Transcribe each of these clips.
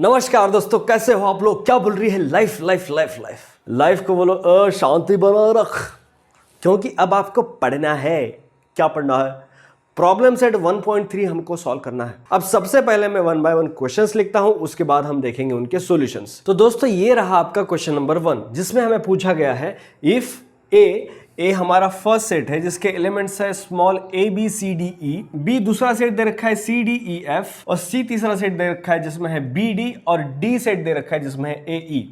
नमस्कार दोस्तों, कैसे हो आप लोग। क्या बोल रही है life life life life life को बोलो शांति बनाए रख, क्योंकि अब आपको पढ़ना है। क्या पढ़ना है? प्रॉब्लम सेट 1.3 हमको सॉल्व करना है। अब सबसे पहले मैं 1 बाय 1 क्वेश्चंस लिखता हूं, उसके बाद हम देखेंगे उनके सॉल्यूशंस। तो दोस्तों ये रहा आपका क्वेश्चन नंबर 1, जिसमें हमें पूछा गया है इफ ए हमारा फर्स्ट सेट है जिसके एलिमेंट्स है small a b c d e, b दूसरा सेट दे रखा है c d e f और c तीसरा सेट दे रखा है जिसमें है b d और d सेट दे रखा है जिसमें है a e।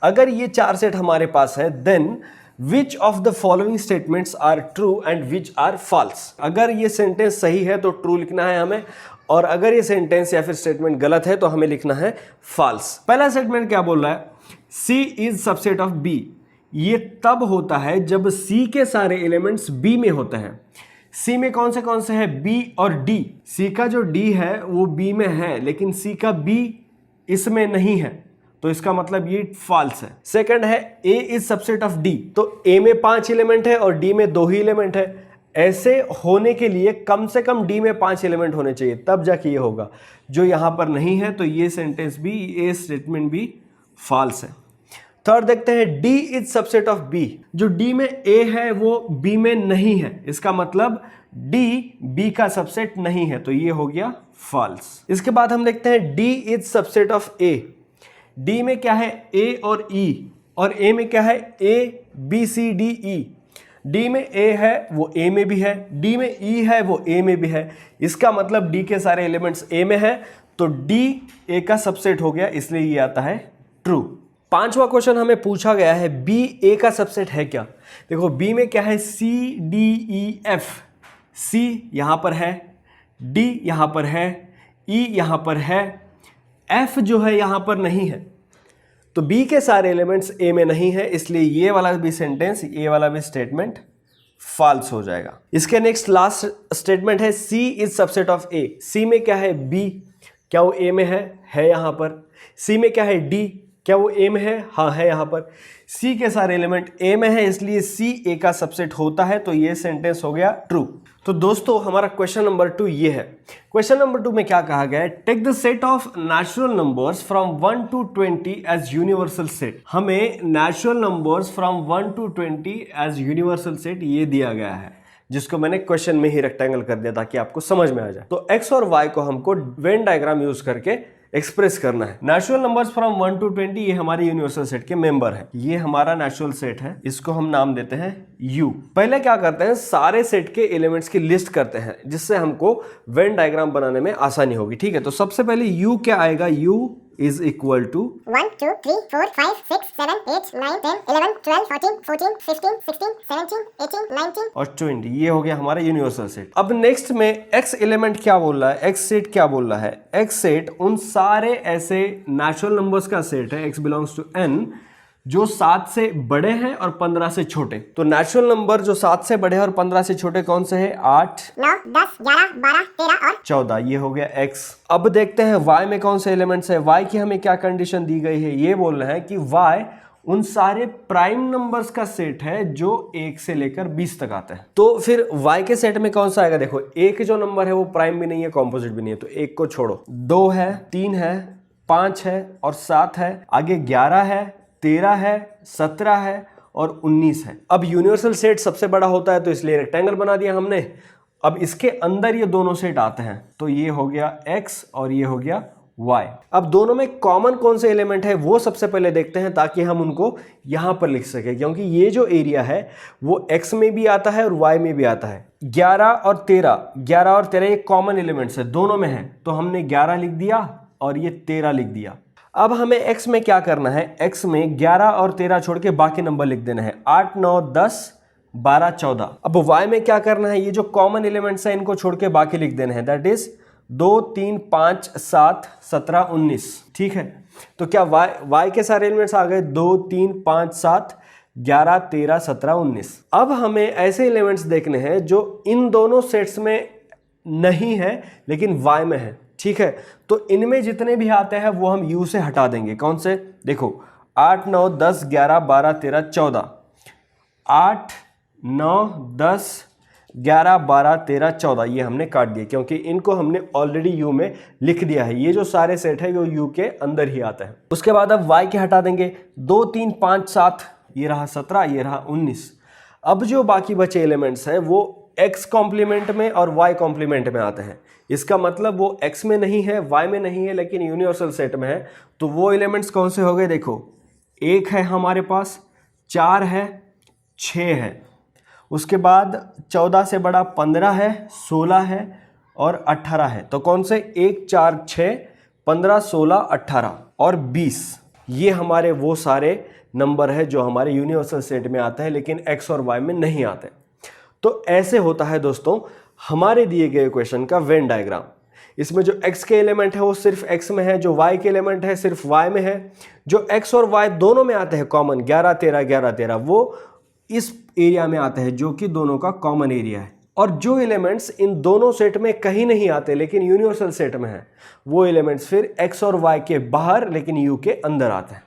अगर ये चार सेट हमारे पास है then which of the following statements are true and which are false. अगर ये सेंटेंस सही है तो ट्रू लिखना है हमें, और अगर ये सेंटेंस या फिर स्टेटमेंट गलत है तो हमें लिखना है फॉल्स। पहला स्टेटमेंट क्या बोल रहा है? c is subset of b। ये तब होता है जब C के सारे एलिमेंट्स B में होते हैं। C में कौन से हैं? B और D। C का जो D है वो B में है, लेकिन C का B इसमें नहीं है, तो इसका मतलब ये फॉल्स है। सेकंड है A is subset of D। तो A में 5 एलिमेंट है और D में 2 ही एलिमेंट है। ऐसे होने के लिए कम से कम D में 5 एलिमेंट होने चाहिए, तब जाके ये होगा। जो यहां पर नहीं है तो ये सेंटेंस भी, ये स्टेटमेंट भी फॉल्स है। थर्ड देखते हैं D is subset of B। जो D में A है वो B में नहीं है, इसका मतलब D B का सबसेट नहीं है, तो ये हो गया फॉल्स। इसके बाद हम देखते हैं D is subset of A। D में क्या है? A और E, और A में क्या है? A B C D E। D में A है वो A में भी है, D में E है वो A में भी है, इसका मतलब D के सारे एलिमेंट्स A में है, तो D A का सबसेट हो गया, इसलिए ये आता है ट्रू। पांचवा क्वेश्चन हमें पूछा गया है B A का सबसेट है क्या? देखो B में क्या है? C D E F। C यहां पर है, D यहां पर है, E यहां पर है, F जो है यहां पर नहीं है, तो B के सारे एलिमेंट्स A में नहीं है, इसलिए ये वाला भी सेंटेंस, ये वाला भी स्टेटमेंट फॉल्स हो जाएगा। इसके नेक्स्ट लास्ट स्टेटमेंट है C is subset of A। C में क्या है? B, क्या वो A में है यहां पर। C में क्या है? D, क्या वो A में है? हाँ है यहां पर। C के सारे एलिमेंट A में है, इसलिए C A का सबसेट होता है, तो ये सेंटेंस हो गया ट्रू। तो दोस्तों हमारा क्वेश्चन नंबर 2 ये है। क्वेश्चन नंबर 2 में क्या कहा गया है? Take the set of natural numbers from 1 to 20 as universal set. हमें natural numbers from 1 to 20 as universal set ये दिया गया है, जिसको मैंने क्वेश्चन में ही रेक्टेंगल कर दिया ताकि आपको समझ में आ जाए। तो x और y को हमको वेन डायग्राम यूज करके एक्सप्रेस करना है। नेचुरल नंबर्स फ्रॉम 1 to 20 ये हमारे यूनिवर्सल सेट के मेंबर है। ये हमारा नेचुरल सेट है, इसको हम नाम देते हैं U। पहले क्या करते हैं? सारे सेट के एलिमेंट्स की लिस्ट करते हैं, जिससे हमको वेन डायग्राम बनाने में आसानी होगी। ठीक है, तो सबसे पहले U क्या आएगा? U इज इक्वल टू 1 2 3 4 5 6 7 8 9 10 11 12 14 14 15 16 17 18 19 और 20। ये हो गया हमारा यूनिवर्सल सेट। अब नेक्स्ट में X एलिमेंट क्या बोल रहा है? X सेट क्या बोल रहा है? X सेट उन सारे ऐसे नेचुरल नंबर्स का सेट है, X बिलोंग्स टू N, जो 7 से बड़े हैं और 15 से छोटे। तो नेचुरल नंबर जो 7 से बड़े हैं और 15 से छोटे कौन से हैं? 8 9 10 11 12 13 और 14। ये हो गया X। अब देखते हैं Y में कौन से एलिमेंट्स है। Y की हमें क्या कंडीशन दी गई है? ये बोल रहे हैं कि Y उन सारे प्राइम नंबर्स का सेट है जो 1 से लेकर 20 तक आते हैं। तो फिर Y के सेट में कौन सा आएगा? देखो, 1 जो नंबर है वो प्राइम भी नहीं है, कॉम्पोजिट भी नहीं है, तो 1 को छोड़ो। 2 है, 3 है, 5 है और 7 है, आगे 11 है, 13 है, 17 है और 19 है। अब यूनिवर्सल सेट सबसे बड़ा होता है, तो इसलिए रेक्टेंगल बना दिया हमने। अब इसके अंदर ये दोनों सेट आते हैं, तो ये हो गया X और ये हो गया Y। अब दोनों में कॉमन कौन से एलिमेंट है वो सबसे पहले देखते हैं, ताकि हम उनको यहां पर लिख सके, क्योंकि ये जो एरिया है वो X में भी आता है और Y में भी आता है। 11 और 13 ये कॉमन एलिमेंट्स है, दोनों में है, तो हमने 11 लिख दिया और ये 13 लिख दिया। अब हमें X में क्या करना है? X में 11 और 13 छोड़ के बाकी नंबर लिख देना है, 8 9 10 12 14। अब Y में क्या करना है? ये जो कॉमन एलिमेंट्स हैं इनको छोड़ के बाकी लिख देना है, दैट इज 2 3 5 7 17 19। ठीक है, तो क्या Y के सारे एलिमेंट्स आ गए? 2 3 5 7 11 13 17 19। अब हमें ऐसे एलिमेंट्स देखने हैं जो इन दोनों सेट्स में नहीं है लेकिन Y में है। ठीक है, तो इनमें जितने भी आते हैं वो हम U से हटा देंगे। कौन से? देखो, 8 9 10 11 12 13 14। 8 9 10 11, 12, 13, 14 ये हमने काट दिए क्योंकि इनको हमने ऑलरेडी यू में लिख दिया है। ये जो सारे सेट है वो यू के अंदर ही आता है। उसके बाद अब वाई के हटा देंगे, 2, 3, 5, 7, ये रहा 17, ये रहा 19। अब जो बाकी बचे एलिमेंट्स हैं वो x कॉम्प्लीमेंट में और y कॉम्प्लीमेंट में आते हैं। इसका मतलब वो x में नहीं है, y में नहीं है, लेकिन यूनिवर्सल सेट में है। तो वो एलिमेंट्स कौन से हो गए? देखो, 1 है हमारे पास, 4 है, 6 है, उसके बाद 14 से बड़ा 15 है, 16 है और 18 है। तो कौन से? 1, 4, 6, 15, 16, 18 और 20। ये हमारे वो सारे नंबर है जो हमारे यूनिवर्सल सेट में आते हैं लेकिन x और y में नहीं आते। तो ऐसे होता है दोस्तों हमारे दिए गए क्वेश्चन का वेन डायग्राम। इसमें जो x के एलिमेंट है वो सिर्फ x में है, जो y के एलिमेंट है सिर्फ y में है। जो x और y दोनों में आते हैं कॉमन, 11, 13, 11, 13, वो इस एरिया में आते हैं जो कि दोनों का कॉमन एरिया है। और जो एलिमेंट्स इन दोनों सेट में कहीं नहीं आते लेकिन यूनिवर्सल सेट में है, वो एलिमेंट्स फिर x और y के बाहर लेकिन u के अंदर आते हैं।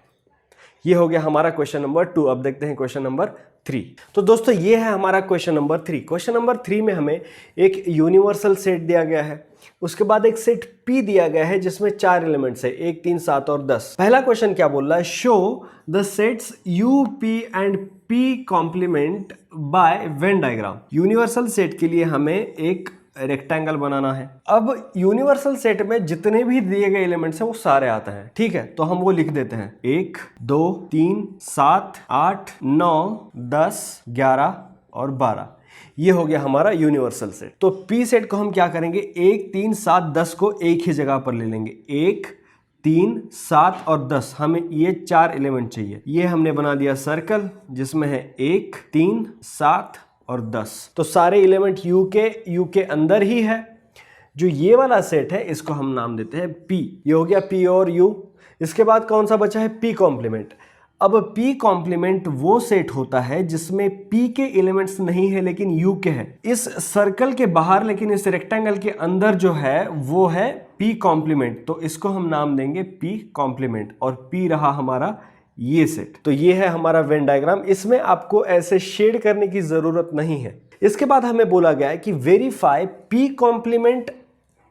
ये हो गया हमारा क्वेश्चन नंबर 2। अब देखते हैं क्वेश्चन नंबर 3। तो दोस्तों ये है हमारा क्वेश्चन नंबर 3। क्वेश्चन नंबर 3 में हमें एक यूनिवर्सल सेट दिया गया है, उसके बाद एक सेट P दिया गया है जिसमें 4 एलिमेंट्स है, 1, 3, 7 और 10। पहला क्वेश्चन क्या बोल रहा है? Show the sets U, P and P complement by Venn diagram. Universal set के लिए हमें एक रेक्टेंगल बनाना है। अब यूनिवर्सल सेट में जितने भी दिए गए एलिमेंट्स हैं वो सारे आते हैं, ठीक है? तो हम वो लिख देते हैं, 1, 2, 3, 7, 8, 9, 10, 11 और 12। ये हो गया हमारा यूनिवर्सल सेट। तो P सेट को हम क्या करेंगे? 1, 3, 7, 10 को एक ही जगह पर ले लेंगे। 1, 3, 7 और 10, हमें ये 4 एलिमेंट चाहिए। ये हमने बना दिया सर्कल जिसमें है 1, 3, 7 और 10। तो सारे एलिमेंट यू के अंदर ही है। जो ये वाला सेट है इसको हम नाम देते हैं P। ये हो गया P और U। इसके बाद कौन सा बचा है? P complement. अब P कॉम्प्लीमेंट वो सेट होता है जिसमें P के एलिमेंट्स नहीं है लेकिन U के हैं। इस सर्कल के बाहर लेकिन इस रेक्टेंगल के अंदर जो है वो है P कॉम्प्लीमेंट। तो इसको हम नाम देंगे P कॉम्प्लीमेंट और P रहा हमारा ये सेट। तो ये है हमारा वेन डायग्राम। इसमें आपको ऐसे शेड करने की जरूरत नहीं है। इसके बाद हमें बोला गया है कि वेरीफाई P कॉम्प्लीमेंट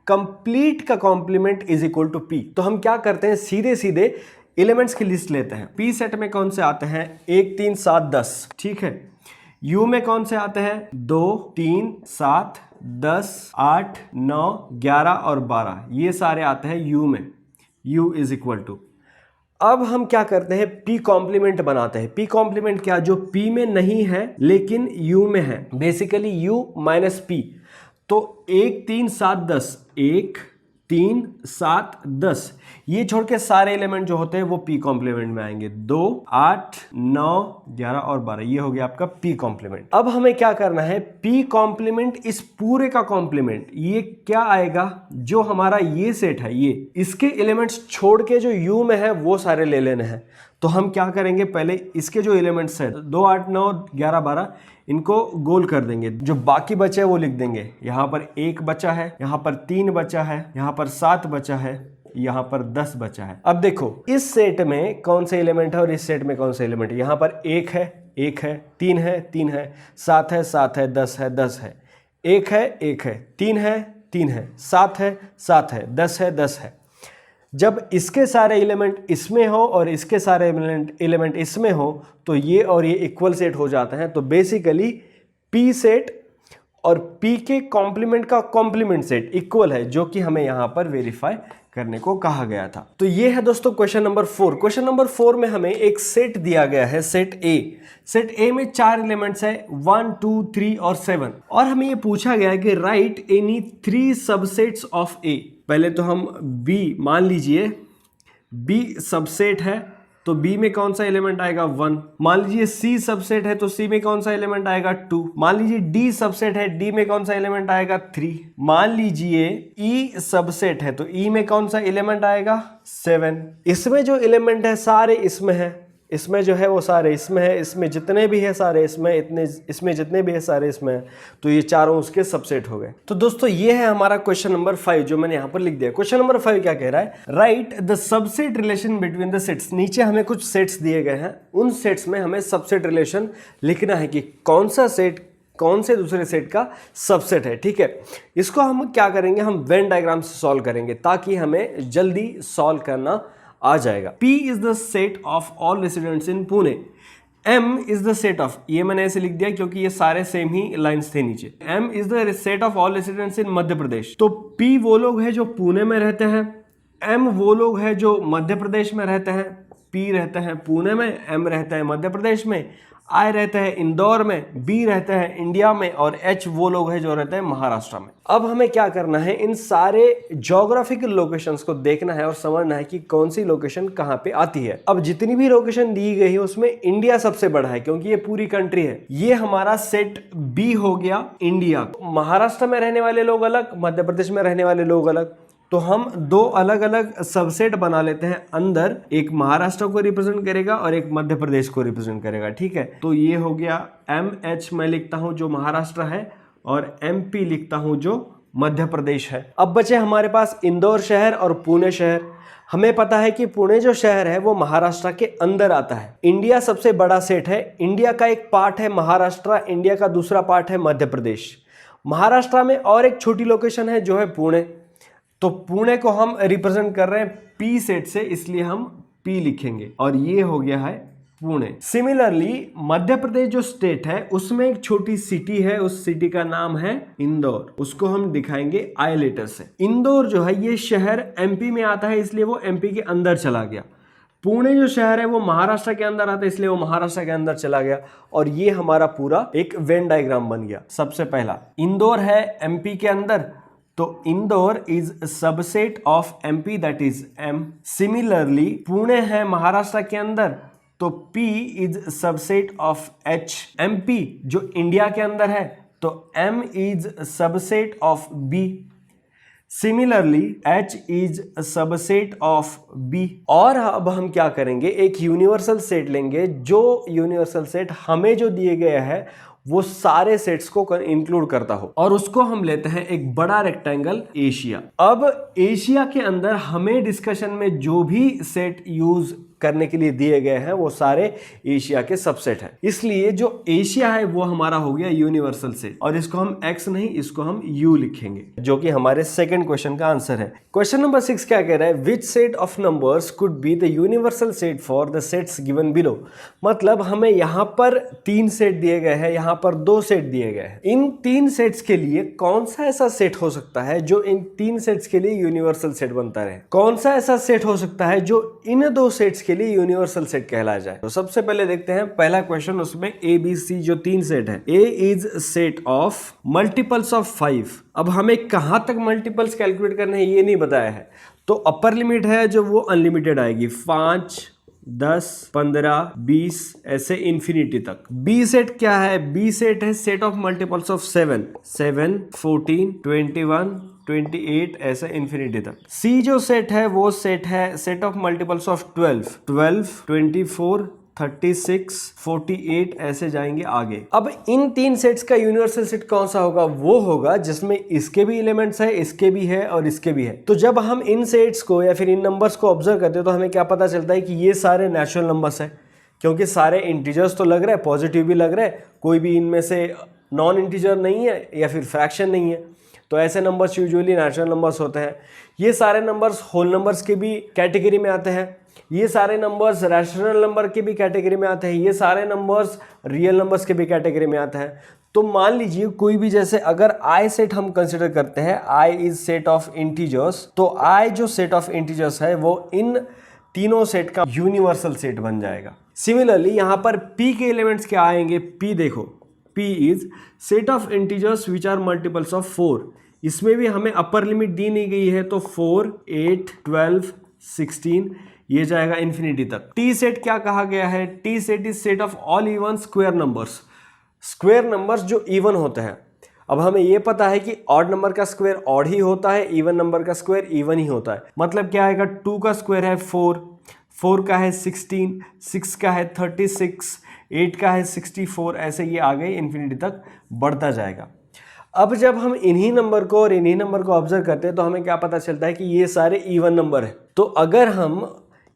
कंप्लीट का complement is equal to P। तो हम क्या करते हैं? सीधे सीधे एलिमेंट्स की लिस्ट लेते हैं। P सेट में कौन से आते हैं? 1, 3, 7, 10, ठीक है। U में कौन से आते हैं? 2, 3, 7, 10, 8, 9, 11 और 12। ये सारे आते हैं U में। U इज इक्वल टू, अब हम क्या करते हैं? P कॉम्प्लीमेंट बनाते हैं। P कॉम्प्लीमेंट क्या? जो P में नहीं है लेकिन U में है, बेसिकली U माइनस P। तो 1, 3, 7, 10, 1, 3, 7, 10, ये छोड़ के सारे एलिमेंट जो होते हैं वो P कॉम्प्लीमेंट में आएंगे। 2, 8, 9, 11 और 12, ये हो गया आपका P कॉम्प्लीमेंट। अब हमें क्या करना है? P कॉम्प्लीमेंट इस पूरे का कॉम्प्लीमेंट, ये क्या आएगा? जो हमारा ये सेट है, ये इसके एलिमेंट्स छोड़ के जो U में है वो सारे ले लेने हैं। तो हम क्या करेंगे? पहले इसके जो एलिमेंट्स हैं 2, 8, 9, 11, 12, इनको गोल कर देंगे। जो बाकी बचे वो लिख देंगे। यहाँ पर 1 बचा है, यहाँ पर 3 बचा है, यहाँ पर 7 बचा है, यहाँ पर 10 बचा है। अब देखो इस सेट में कौन से एलिमेंट है और इस सेट में कौन से एलिमेंट है। यहाँ पर 1 है, 1 है, 3 है, 3 है, 7 है, 7 है, 10 है, 10 है, 1 है, 1 है, 3 है, 3 है, 7 है, 7 है, 10 है, 10 है। जब इसके सारे एलिमेंट इसमें हो और इसके सारे एलिमेंट इसमें हो तो ये और ये इक्वल सेट हो जाते हैं। तो बेसिकली P सेट और P के कॉम्प्लीमेंट का कॉम्प्लीमेंट सेट इक्वल है, जो कि हमें यहाँ पर वेरीफाई करने को कहा गया था। तो ये है दोस्तों क्वेश्चन नंबर 4। क्वेश्चन नंबर 4 में हमें एक सेट दिया गया है, सेट A। सेट A में 4 एलिमेंट्स है, 1, 2, 3 और 7। और हमें ये पूछा गया है कि right any 3 subsets of A। पहले तो हम B मान लीजिए, B सबसेट है तो B में कौन सा एलिमेंट आएगा? 1। मान लीजिए C सबसेट है तो C में कौन सा एलिमेंट आएगा? 2। मान लीजिए D सबसेट है, D में कौन सा एलिमेंट आएगा? 3। मान लीजिए E सबसेट है तो E में कौन सा एलिमेंट आएगा? 7। इसमें जो एलिमेंट है सारे इसमें है, इसमें जो है वो सारे इसमें है, इसमें जितने भी है सारे इसमें, इतने इसमें जितने भी है सारे इसमें है। तो ये चारों उसके सबसेट हो गए। तो दोस्तों ये है हमारा क्वेश्चन नंबर 5 जो मैंने यहाँ पर लिख दिया। क्वेश्चन नंबर 5 क्या कह रहा है? Right the subset relation between the sets. नीचे हमें कुछ सेट्स दिए गए हैं, उन सेट्स में हमें सबसेट रिलेशन लिखना है कि कौन सा सेट कौन से दूसरे सेट का सबसेट है। ठीक है, इसको हम क्या करेंगे, हम वेन डायग्राम से सॉल्व करेंगे ताकि हमें जल्दी सॉल्व करना आ जाएगा। P is the set of all residents in Pune. M is the set of, ये मैंने ऐसे लिख दिया क्योंकि ये सारे सेम ही लाइंस थे नीचे। M is the set of all residents in Madhya Pradesh. तो P वो लोग हैं जो पुणे में रहते हैं, M वो लोग हैं जो मध्य प्रदेश में रहते हैं। P रहते हैं पुणे में, M रहते हैं मध्य प्रदेश में, I रहते हैं इंदौर में, B रहते हैं इंडिया में और H वो लोग हैं जो रहते हैं महाराष्ट्र में। अब हमें क्या करना है, इन सारे ज्योग्राफिकल लोकेशंस को देखना है और समझना है कि कौन सी लोकेशन कहाँ पे आती है। अब जितनी भी लोकेशन दी गई है उसमें इंडिया सबसे बड़ा है क्योंकि ये पूरी कंट्री है। ये हमारा सेट B हो गया इंडिया। महाराष्ट्र में रहने वाले लोग अलग, मध्य प्रदेश में रहने वाले लोग अलग, तो हम दो अलग अलग सबसेट बना लेते हैं। अंदर एक महाराष्ट्र को रिप्रेजेंट करेगा और एक मध्य प्रदेश को रिप्रेजेंट करेगा। ठीक है, तो ये हो गया MH मैं लिखता हूं जो महाराष्ट्र है और MP लिखता हूं जो मध्य प्रदेश है। अब बचे हमारे पास इंदौर शहर और पुणे शहर। हमें पता है कि पुणे जो शहर है वो महाराष्ट्र के अंदर आता है। इंडिया सबसे बड़ा सेट है, इंडिया का एक पार्ट है महाराष्ट्र, इंडिया का दूसरा पार्ट है मध्य प्रदेश। महाराष्ट्र में और एक छोटी लोकेशन है जो है पुणे, तो पुणे को हम रिप्रेजेंट कर रहे हैं P सेट से, इसलिए हम P लिखेंगे और ये हो गया है पुणे। सिमिलरली मध्य प्रदेश जो स्टेट है उसमें एक छोटी सिटी है, उस सिटी का नाम है इंदौर, उसको हम दिखाएंगे I लेटर से। इंदौर जो है ये शहर MP में आता है इसलिए वो MP के अंदर चला गया। पुणे जो शहर है वो महाराष्ट्र के अंदर आता है इसलिए वो महाराष्ट्र के अंदर चला गया और ये हमारा पूरा एक वेन डायग्राम बन गया। सबसे पहला इंदौर है MP के अंदर, तो Indore is subset of MP that is M। Similarly Pune है महाराष्ट्र के अंदर, तो P is subset of H। MP जो इंडिया के अंदर है तो M is subset of B। Similarly H is subset of B। और अब हम क्या करेंगे, एक यूनिवर्सल सेट लेंगे, जो यूनिवर्सल सेट हमें जो दिए गए हैं वो सारे सेट्स को इंक्लूड करता हो, और उसको हम लेते हैं एक बड़ा रेक्टेंगल एशिया। अब एशिया के अंदर हमें डिस्कशन में जो भी सेट यूज करने के लिए दिए गए हैं वो सारे एशिया के सबसेट हैं, इसलिए जो एशिया है वो हमारा हो गया यूनिवर्सल सेट और इसको हम X नहीं, इसको हम U लिखेंगे, जो कि हमारे सेकंड क्वेश्चन का आंसर है। क्वेश्चन नंबर 6 क्या कह रहा है, which set of numbers could be the universal set for the sets given below. मतलब हमें यहाँ पर 3 सेट दिए गए हैं, यहाँ पर 2 सेट दिए गए हैं। इन 3 सेट्स के लिए कौन सा ऐसा सेट हो सकता है जो इन 3 सेट्स के लिए यूनिवर्सल सेट बनता रहे, कौन सा ऐसा सेट हो सकता है जो इन 2 सेट्स के लिए यूनिवर्सल सेट कहलाया जाए। तो सबसे पहले देखते हैं पहला क्वेश्चन, उसमें ABC जो 3 सेट है, A is set of multiples of 5। अब हमें कहां तक मल्टीपल्स कैलकुलेट करने हैं ये नहीं बताया है, तो अपर लिमिट है जो वो अनलिमिटेड आएगी, 5, 10, 15, 20 ऐसे इंफिनिटी तक। बी सेट क्या है, बी सेट है सेट ऑफ मल्टीपल्स ऑफ 7, 14, 21, 28 ऐसे इंफिनिटी तक। सी जो सेट है वो सेट है सेट ऑफ मल्टीपल्स ऑफ 12, 24, 36, 48 ऐसे जाएंगे आगे। अब इन 3 सेट्स का यूनिवर्सल सेट कौन सा होगा, वो होगा जिसमें इसके भी एलिमेंट्स है, इसके भी है और इसके भी है। तो जब हम इन सेट्स को या फिर इन नंबर्स को ऑब्जर्व करते हैं तो हमें क्या पता चलता है कि ये सारे नेचुरल नंबर्स है, क्योंकि सारे इंटीजर्स तो लग रहे हैं, पॉजिटिव भी लग रहे हैं, कोई भी इनमें से नॉन इंटीजर नहीं है या फिर फ्रैक्शन नहीं है, तो ऐसे नंबर्स यूजुअली नेचुरल नंबर्स होते हैं। ये सारे नंबर्स होल नंबर्स के भी कैटेगरी में आते हैं, ये सारे नंबर्स रैशनल नंबर के भी कैटेगरी में आते हैं, ये सारे नंबर्स रियल नंबर्स के भी कैटेगरी में आते हैं। तो मान लीजिए कोई भी, जैसे अगर I सेट हम कंसिडर करते हैं, I is set of integers, तो I जो सेट ऑफ इंटीजर्स है वो इन तीनों सेट का यूनिवर्सल सेट बन जाएगा। सिमिलरली यहाँ पर P के एलिमेंट्स क्या आएंगे, P देखो, P is set of integers which are multiples of 4। इसमें भी हमें अपर लिमिट दी नहीं गई है, तो 4, 8, 12, 16 ये जाएगा इन्फिनिटी तक। टी सेट क्या कहा गया है, T set is set of all even square numbers, square numbers जो इवन होते हैं। अब हमें ये पता है कि ऑड नंबर का स्क्वायर ऑड ही होता है, इवन नंबर का स्क्वायर इवन ही होता है। मतलब क्या आएगा, 2 का स्क्वायर है 4, 4 का है 16, 6 का है 36, 8 का है 64, ऐसे ये आगे इन्फिनिटी तक बढ़ता जाएगा। अब जब हम इन्हीं नंबर को और इन्हीं नंबर को ऑब्जर्व करते हैं तो हमें क्या पता चलता है कि ये सारे इवन नंबर है। तो अगर हम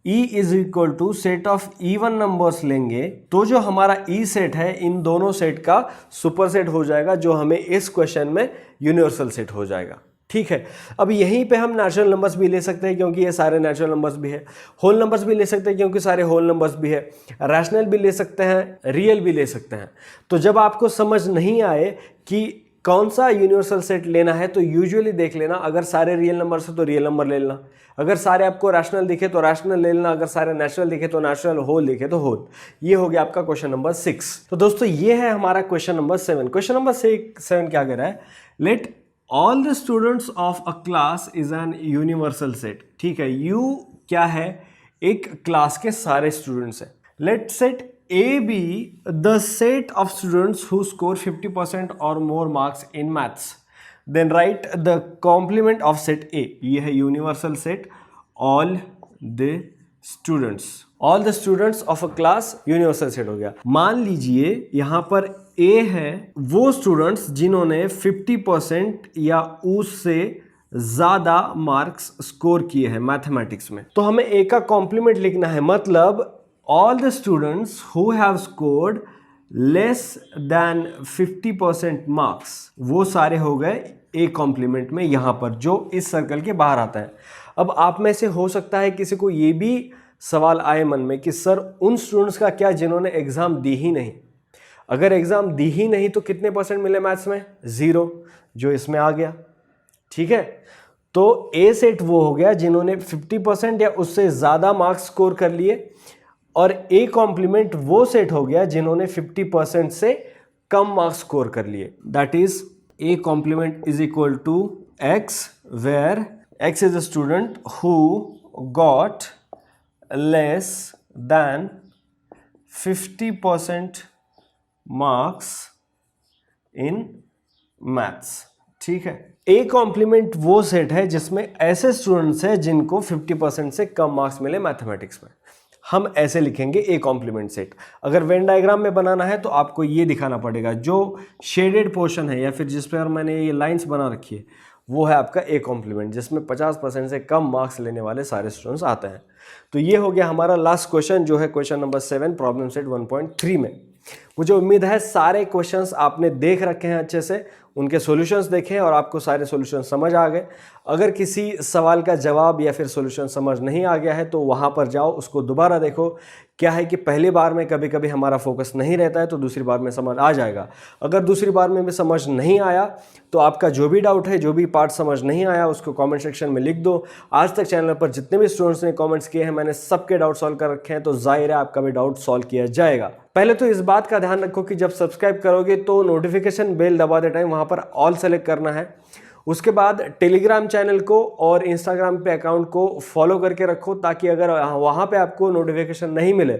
E is equal to set of even numbers लेंगे तो जो हमारा E सेट है इन दोनों सेट का सुपर सेट हो जाएगा, जो हमें इस क्वेश्चन में यूनिवर्सल सेट हो जाएगा। ठीक है, अब यहीं पे हम नेचुरल नंबर्स भी ले सकते हैं क्योंकि ये सारे नेचुरल नंबर्स भी है, होल नंबर्स भी ले सकते हैं क्योंकि सारे होल नंबर्स भी है, रैशनल भी ले सकते हैं, रियल भी ले सकते हैं। तो जब आपको समझ नहीं आए कि कौन सा यूनिवर्सल सेट लेना है तो यूजुअली देख लेना, अगर सारे रियल नंबर्स है तो रियल नंबर ले लेना, अगर सारे आपको रैशनल दिखे तो रैशनल ले लेना, अगर सारे नेचुरल दिखे तो नेचुरल, होल दिखे तो होल। ये हो गया आपका क्वेश्चन नंबर 6। तो दोस्तों ये है हमारा क्वेश्चन नंबर 7। क्वेश्चन नंबर 7 क्या कह रहा है, let all the students of a class is an universal set. ठीक है, यू क्या है, एक क्लास के सारे स्टूडेंट्स हैं। Let set A be the set of students who score 50% or more marks in maths. Then write the complement of set A. ये है universal set, all the students. All the students of a class universal set हो गया। मान लीजिए यहाँ पर A है वो स्टूडेंट्स जिन्होंने 50% या उससे ज़्यादा मार्क्स स्कोर किए हैं मैथमेटिक्स में। तो हमें A का कॉम्प्लीमेंट लिखना है, मतलब all the students who have scored less than 50% marks, वो सारे हो गए A कॉम्प्लीमेंट में यहाँ पर, जो इस सर्कल के बाहर आता है। अब आप में से हो सकता है किसी को ये भी सवाल आए मन में कि सर उन स्टूडेंट्स का क्या जिन्होंने एग्ज़ाम दी ही नहीं। अगर एग्ज़ाम दी ही नहीं तो कितने परसेंट मिले मैथ्स में, 0, जो इसमें आ गया। ठीक है, तो A सेट वो हो गया जिन्होंने 50% या उससे ज़्यादा मार्क्स स्कोर कर लिए, और A कॉम्प्लीमेंट वो सेट हो गया जिन्होंने 50% से कम मार्क्स स्कोर कर लिए। That is A complement is equal to X, where X is a student who got less than 50% marks in maths. ठीक है, A कॉम्प्लीमेंट वो सेट है जिसमें ऐसे स्टूडेंट्स हैं जिनको 50% से कम मार्क्स मिले मैथमेटिक्स में। हम ऐसे लिखेंगे A कॉम्प्लीमेंट सेट। अगर वेन डायग्राम में बनाना है तो आपको ये दिखाना पड़ेगा, जो शेडेड पोर्शन है या फिर जिस पर मैंने ये लाइंस बना रखी है वो है आपका A कॉम्प्लीमेंट, जिसमें 50% से कम मार्क्स लेने वाले सारे स्टूडेंट्स आते हैं। तो ये हो गया हमारा लास्ट क्वेश्चन, जो है क्वेश्चन नंबर 7 प्रॉब्लम सेट 1.3 में। मुझे उम्मीद है सारे क्वेश्चंस आपने देख रखे हैं अच्छे से, उनके सॉल्यूशंस देखें और आपको सारे सॉल्यूशन समझ आ गए। अगर किसी सवाल का जवाब या फिर सॉल्यूशन समझ नहीं आ गया है तो वहाँ पर जाओ, उसको दोबारा देखो। क्या है कि पहली बार में कभी कभी हमारा फोकस नहीं रहता है तो दूसरी बार में समझ आ जाएगा। अगर दूसरी बार में भी समझ नहीं आया तो आपका जो भी डाउट है, जो भी पार्ट समझ नहीं आया, उसको कमेंट सेक्शन में लिख दो। आज तक चैनल पर जितने भी स्टूडेंट्स ने कमेंट्स किए हैं मैंने सबके डाउट सॉल्व कर रखे हैं, तो जाहिर है आपका भी डाउट सॉल्व किया जाएगा। पहले तो इस बात का ध्यान रखो कि जब सब्सक्राइब करोगे तो नोटिफिकेशन बेल दबाते टाइम वहाँ पर ऑल सेलेक्ट करना है। उसके बाद टेलीग्राम चैनल को और इंस्टाग्राम पे अकाउंट को फॉलो करके रखो, ताकि अगर वहाँ पे आपको नोटिफिकेशन नहीं मिले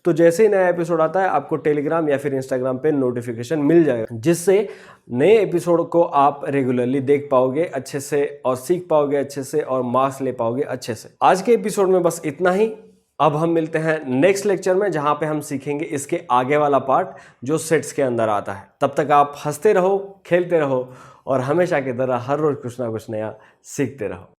तो जैसे ही नया एपिसोड आता है आपको टेलीग्राम या फिर इंस्टाग्राम पे नोटिफिकेशन मिल जाएगा, जिससे नए एपिसोड को आप रेगुलरली देख पाओगे अच्छे से और सीख पाओगे अच्छे से और मार्क्स ले पाओगे अच्छे से। आज के एपिसोड में बस इतना ही। अब हम मिलते हैं नेक्स्ट लेक्चर में, जहां पे हम सीखेंगे इसके आगे वाला पार्ट जो सेट्स के अंदर आता है। तब तक आप हंसते रहो, खेलते रहो और हमेशा की तरह हर रोज कुछ ना कुछ नया सीखते रहो।